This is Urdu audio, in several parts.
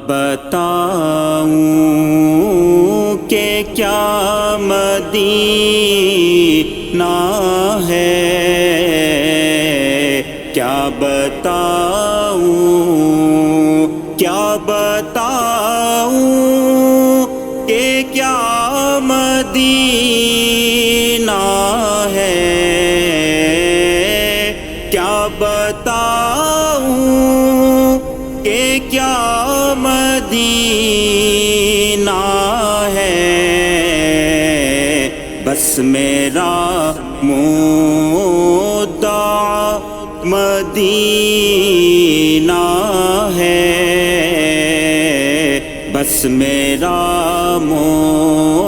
بتاؤں کہ کیا مدینہ ہے، کیا بتاؤں کہ کیا مدینہ ہے، کیا بتاؤں کہ کیا مدینہ ہے، بس میرا مدعا مدینہ ہے، بس میرا مدعا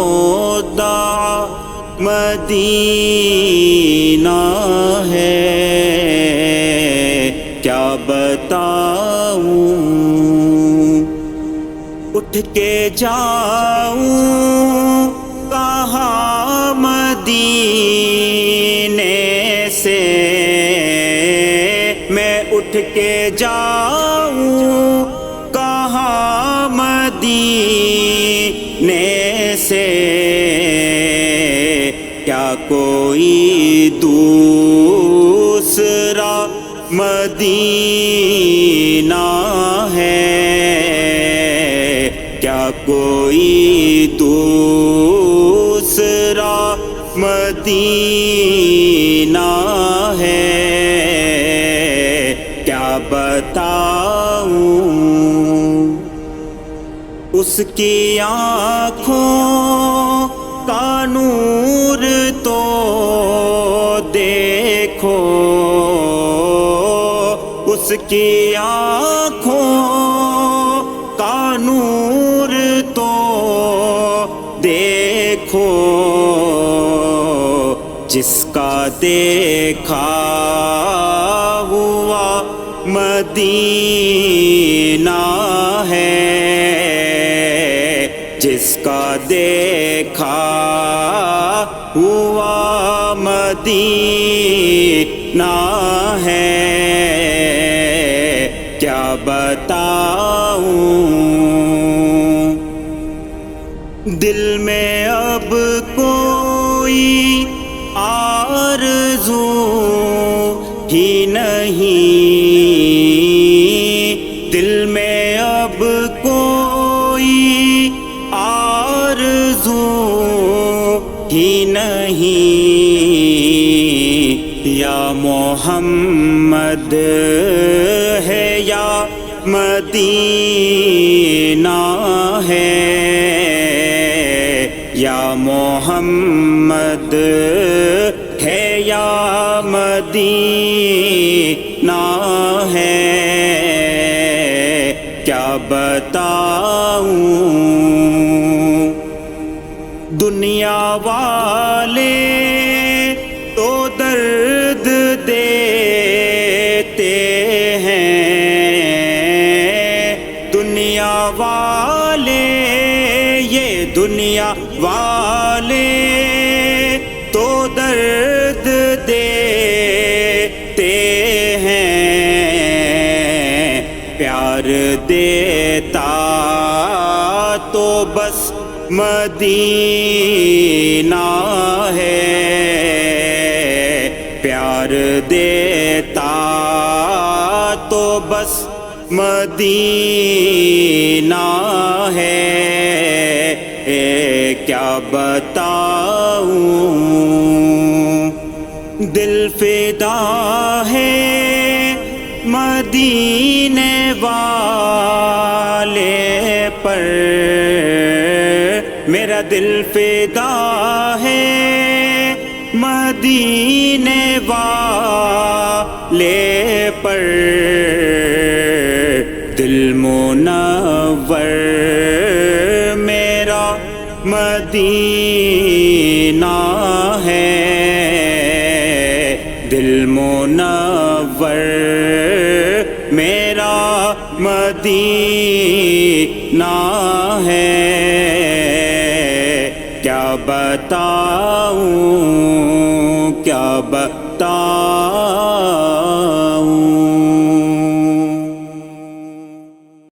مدینہ ہے، کیا بتاؤں، اٹھ کے جاؤں کہاں مدینے سے، میں اٹھ کے جاؤں کہاں مدینے سے، کیا کوئی دوسرا مدینہ ہے، کیا کوئی دوسرا مدینہ ہے، کیا بتاؤں، اس کی آنکھوں کا نور تو دیکھو، اس کی آنکھوں کا نور تو دیکھو، جس کا دیکھا ہوا مدینہ ہے، جس کا دیکھا ہوا مدینہ ہے، کیا بتاؤں، دل میں اب کوئی آرزو ہی نہیں، دل میں اب کوئی آرزو ہی نہیں، یا محمد ہے یا مدینہ ہے، یا محمد ہے یا مدینہ ہے، کیا بتاؤں، دنیا والے تو درد دیتے ہیں، دنیا والے، یہ دنیا والے تو درد دیتے ہیں، پیار دیتا تو بس مدینہ ہے، پیار دیتا تو بس مدینہ ہے، کیا بتاؤں، دل فدا ہے مدینے والے پر، میرا دل فدا ہے مدینے والے پر، دل منور میرا مدینہ ہے، دل منور میرا مدینہ ہے، کیا بتاؤں، کیا